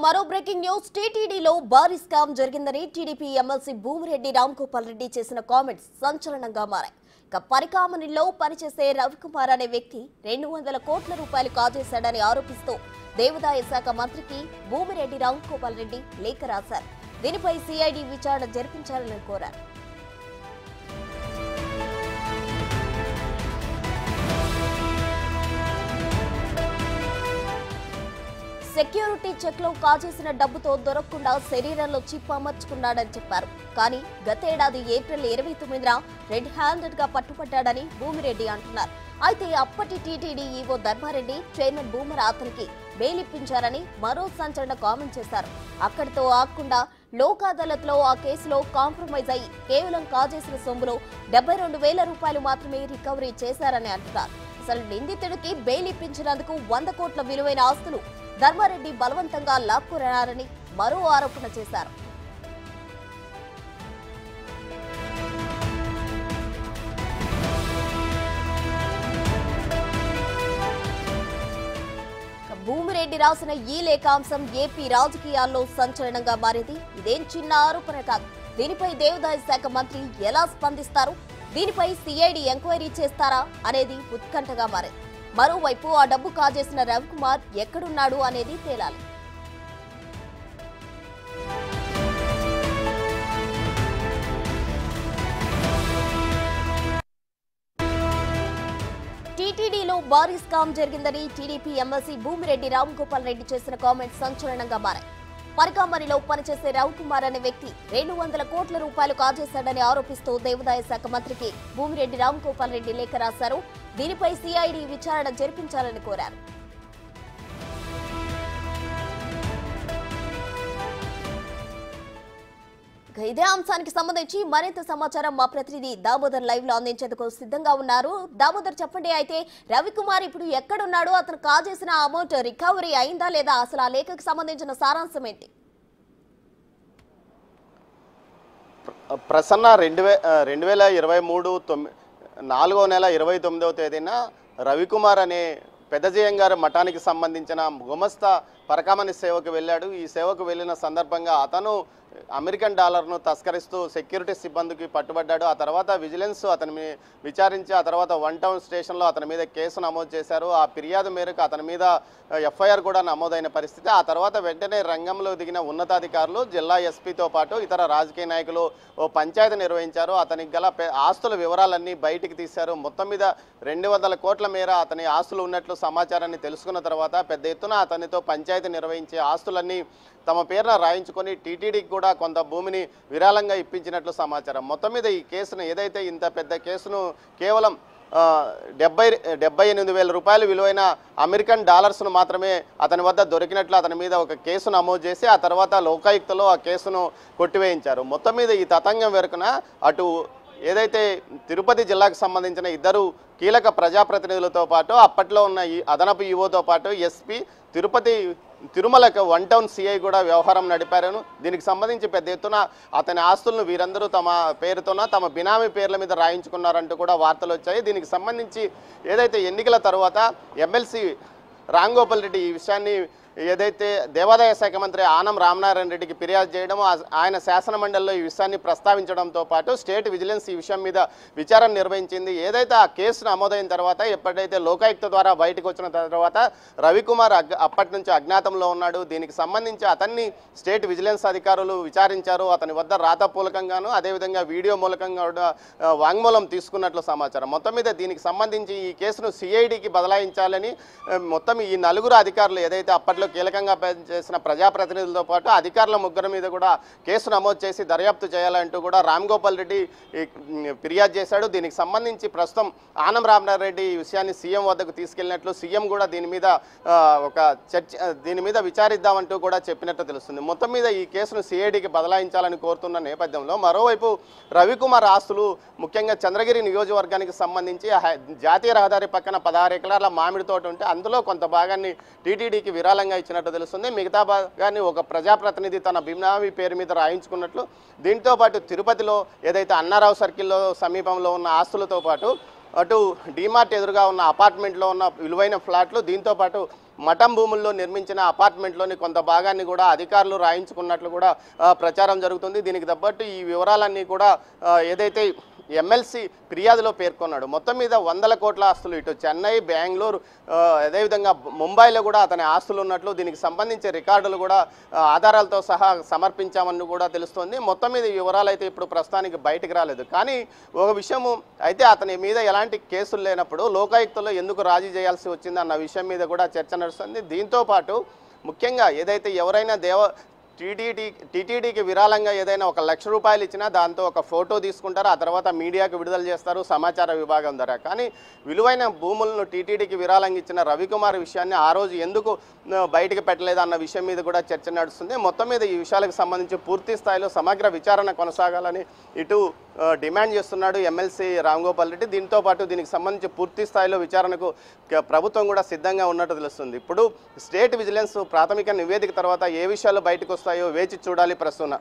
మరో breaking news టీటీడీలో భారీ స్కామ్ జరిగిందని టీడీపీ ఎమ్మెల్సీ భూమిరెడ్డి రామ్గోపాల్ రెడ్డి చేసిన కామెంట్స్ సంచలనంగా మారాయి. పరికామనిలో పనిచేసే రవికుమార్ అనే వ్యక్తి 200 కోట్ల రూపాయలు కాజేశాడని ఆరోపిస్తూ దేవాదాయ శాఖ మంత్రికి భూమిరెడ్డి రామ్గోపాల్ రెడ్డి లేఖ రాశారు. దీనిపై సిఐడి విచారణ జరిపించాలని కోరారు. సెక్యూరిటీ చెక్లో కాజేసిన డబ్బుతో దొరకకుండా శరీరంలో చిప్ అమర్చుకున్నాడని చెప్పారు. కానీ గతేడాది ఏప్రిల్ 29న రెడ్ హ్యాండెడ్ గా పట్టుపట్టాడని భూమిరెడ్డి అంటున్నారు. అయితే అప్పటి టీటీడీ ఈవో ధర్మారెడ్డి చైర్మన్ భూమరా అతనికి బెయిల్ ఇప్పించారని మరో సంచలన కామెంట్ చేశారు. అక్కడితో ఆగకుండా లోక్ అదాలత్ లో ఆ కేసులో కాంప్రమైజ్ అయ్యి కేవలం కాజేసిన సొమ్ములో 72,000 రూపాయలు మాత్రమే రికవరీ చేశారని అంటున్నారు. అసలు నిందితుడికి బెయిల్ ఇప్పించినందుకు 100 కోట్ల విలువైన ఆస్తులు ధర్మారెడ్డి బలవంతంగా లాక్కురారని మరో ఆరోపణ చేశారు. భూమిరెడ్డి రాసిన ఈ లేఖాంశం ఏపీ రాజకీయాల్లో సంచలనంగా మారింది. ఇదేం చిన్న ఆరోపణ కాదు. దీనిపై దేవాదాయ శాఖ మంత్రి ఎలా స్పందిస్తారు, దీనిపై సిఐడి ఎంక్వైరీ చేస్తారా అనేది ఉత్కంఠగా మారింది. మరోవైపు ఆ డబ్బు కాజేసిన రవికుమార్ ఎక్కడున్నాడు అనేది తేలాలి. టీటీడీలో భారీ స్కామ్ జరిగిందని టీడీపీ ఎమ్మెల్సీ భూమిరెడ్డి రామ్గోపాల్ రెడ్డి చేసిన కామెంట్స్ సంచలనంగా మారాయి. పరికామనిలో పనిచేసే రవికుమార్ అనే వ్యక్తి 200 కోట్ల రూపాయలు కాజేశాడని ఆరోపిస్తూ దేవాదాయ శాఖ మంత్రికి భూమిరెడ్డి రామ్గోపాల్ రెడ్డి లేఖ రాశారు. దీనిపై సిఐడి విచారణ జరిపించాలని కోరారు. ఇదే అంశానికి సంబంధించి మరింత సమాచారం మా ప్రతినిధి దామోదర్ లైవ్ లో అందించేందుకు సిద్ధంగా ఉన్నారు. దామోదర్, చెప్పండి. అయితే రవికుమార్ ఇప్పుడు ఎక్కడున్నాడు, అతను కాజేసిన అమౌంట్ రికవరీ అయిందా లేదా, అసలు ఆ లేఖకు సంబంధించిన సారాంశం ఏంటి? ప్రసన్న 2023 4వ నెల 29వ తేదీన రవికుమార్ అనే పెద్దజయం గారి మఠానికి సంబంధించిన గుమస్తా పరకామణి సేవకు వెళ్ళాడు. ఈ సేవకు వెళ్ళిన సందర్భంగా అతను అమెరికన్ డాలర్ను తస్కరిస్తూ సెక్యూరిటీ సిబ్బందికి పట్టుబడ్డాడు. ఆ తర్వాత విజిలెన్స్ అతని విచారించి ఆ తర్వాత 1 టౌన్ స్టేషన్లో అతని మీద కేసు నమోదు చేశారు. ఆ ఫిర్యాదు మేరకు అతని మీద ఎఫ్ఐఆర్ కూడా నమోదైన పరిస్థితి. ఆ తర్వాత వెంటనే రంగంలో దిగిన ఉన్నతాధికారులు, జిల్లా ఎస్పీతో పాటు ఇతర రాజకీయ నాయకులు ఓ పంచాయతీ నిర్వహించారు. అతనికి గల ఆస్తుల వివరాలన్నీ బయటికి తీశారు. మొత్తం మీద 200 కోట్ల మేర అతని ఆస్తులు ఉన్నట్లు సమాచారాన్ని తెలుసుకున్న తర్వాత పెద్ద ఎత్తున అతనితో పంచాయతీ నిర్వహించే ఆస్తులన్నీ తమ పేరున రాయించుకొని టీటీడీకి కూడా కొంత భూమిని విరాళంగా ఇప్పించినట్లు సమాచారం. మొత్తం మీద ఈ కేసును, ఏదైతే ఇంత పెద్ద కేసును కేవలం 78,000 రూపాయలు విలువైన అమెరికన్ డాలర్స్ను మాత్రమే అతని వద్ద దొరికినట్లు అతని మీద ఒక కేసు నమోదు చేసి ఆ తర్వాత లోకాయుక్తలో ఆ కేసును కొట్టివేయించారు. మొత్తం మీద ఈ తతంగం వెనుకన అటు ఏదైతే తిరుపతి జిల్లాకు సంబంధించిన 2 కీలక ప్రజాప్రతినిధులతో పాటు అప్పట్లో ఉన్న ఈ అదనపు ఈవోతో పాటు ఎస్పీ తిరుమలకు 1 టౌన్ సిఐ కూడా వ్యవహారం నడిపారను. దీనికి సంబంధించి పెద్ద ఎత్తున అతని ఆస్తులను వీరందరూ తమ పేరుతోన తమ బినామీ పేర్ల మీద రాయించుకున్నారంటూ కూడా వార్తలు వచ్చాయి. దీనికి సంబంధించి ఏదైతే ఎన్నికల తర్వాత ఎమ్మెల్సీ రామ్గోపాల్ రెడ్డి ఈ విషయాన్ని ఏదైతే దేవాదాయ శాఖ మంత్రి ఆనం రామనారాయణ రెడ్డికి ఫిర్యాదు చేయడం, ఆయన శాసనమండలిలో ఈ విషయాన్ని ప్రస్తావించడంతో పాటు స్టేట్ విజిలెన్స్ ఈ విషయం మీద విచారణ నిర్వహించింది. ఏదైతే ఆ కేసు నమోదైన తర్వాత ఎప్పుడైతే లోకాయుక్త ద్వారా బయటకు వచ్చిన తర్వాత రవికుమార్ అప్పటి నుంచి అజ్ఞాతంలో ఉన్నాడు. దీనికి సంబంధించి అతన్ని స్టేట్ విజిలెన్స్ అధికారులు విచారించారు. అతని వద్ద రాతపూలకంగాను అదేవిధంగా వీడియో మూలకంగా వాంగ్మూలం తీసుకున్నట్లు సమాచారం. మొత్తం మీద దీనికి సంబంధించి ఈ కేసును సిఐడికి బదలాయించాలని మొత్తం ఈ 4 అధికారులు ఏదైతే అప్పట్లో కీలకంగా పనిచేసిన ప్రజాప్రతినిధులతో పాటు అధికారుల 3 మీద కూడా కేసు నమోదు చేసి దర్యాప్తు చేయాలంటూ కూడా రామ్గోపాల్ రెడ్డి ఫిర్యాదు చేశాడు. దీనికి సంబంధించి ప్రస్తుతం ఆనం రామనారాయణ రెడ్డి ఈ విషయాన్ని సీఎం వద్దకు తీసుకెళ్లినట్లు, సీఎం కూడా దీని మీద విచారిద్దామంటూ కూడా చెప్పినట్టు తెలుస్తుంది. మొత్తం మీద ఈ కేసును సిఐడికి బదలాయించాలని కోరుతున్న నేపథ్యంలో మరోవైపు రవికుమార్ ఆస్తులు ముఖ్యంగా చంద్రగిరి నియోజకవర్గానికి సంబంధించి జాతీయ రహదారి పక్కన 16 ఎకరాల మామిడి తోట ఉంటే అందులో కొంత భాగాన్ని టీటీడీకి విరాళంగా ఇచ్చినట్టు తెలుస్తుంది. మిగతా భాగాన్ని ఒక ప్రజాప్రతినిధి తన బినామీ పేరు మీద రాయించుకున్నట్లు, దీంతో పాటు తిరుపతిలో ఏదైతే అన్నారావు సర్కిల్లో సమీపంలో ఉన్న ఆస్తులతో పాటు అటు డీమార్ట్ ఎదురుగా ఉన్న అపార్ట్మెంట్లో ఉన్న విలువైన ఫ్లాట్లు, దీంతో పాటు మఠం భూముల్లో నిర్మించిన అపార్ట్మెంట్లోని కొంత భాగాన్ని కూడా అధికారులు రాయించుకున్నట్లు కూడా ప్రచారం జరుగుతుంది. దీనికి తగ్గట్టు ఈ వివరాలన్నీ కూడా ఏదైతే ఎమ్మెల్సీ ఫిర్యాదులో పేర్కొన్నాడు. మొత్తం మీద 100 కోట్ల ఆస్తులు ఇటు చెన్నై, బెంగళూరు, అదేవిధంగా ముంబైలో కూడా అతని ఆస్తులు ఉన్నట్లు దీనికి సంబంధించి రికార్డులు కూడా ఆధారాలతో సహా సమర్పించామని కూడా తెలుస్తోంది. మొత్తం మీద ఈ వివరాలు అయితే ఇప్పుడు ప్రస్తుతానికి బయటకు రాలేదు. కానీ ఒక విషయము అయితే అతని మీద ఎలాంటి కేసులు లేనప్పుడు లోకాయుక్తలో ఎందుకు రాజీ చేయాల్సి వచ్చింది అన్న విషయం మీద కూడా చర్చ నడుస్తుంది. దీంతోపాటు ముఖ్యంగా ఏదైతే ఎవరైనా టీటీడీకి విరాళంగా ఏదైనా 1 లక్ష రూపాయలు ఇచ్చినా దాంతో ఒక ఫోటో తీసుకుంటారు, ఆ తర్వాత మీడియాకు విడుదల చేస్తారు సమాచార విభాగం ద్వారా. కానీ విలువైన భూములను టీటీడీకి విరాళంగా ఇచ్చిన రవికుమార్ విషయాన్ని ఆ రోజు ఎందుకు బయటకు పెట్టలేదు అన్న విషయం మీద కూడా చర్చ నడుస్తుంది. మొత్తం మీద ఈ విషయాలకు సంబంధించి పూర్తి స్థాయిలో సమగ్ర విచారణ కొనసాగాలని ఇటు డిమాండ్ చేస్తున్నాడు ఎమ్మెల్సీ రామ్ గోపాల్ రెడ్డి. దీంతో పాటు దీనికి సంబంధించి పూర్తి స్థాయిలో విచారణకు ప్రభుత్వం కూడా సిద్ధంగా ఉన్నట్టు తెలుస్తుంది. ఇప్పుడు స్టేట్ విజిలెన్స్ ప్రాథమిక నివేదిక తర్వాత ఏ విషయాలు బయటకు వస్తాయో వేచి చూడాలి ప్రసన్న.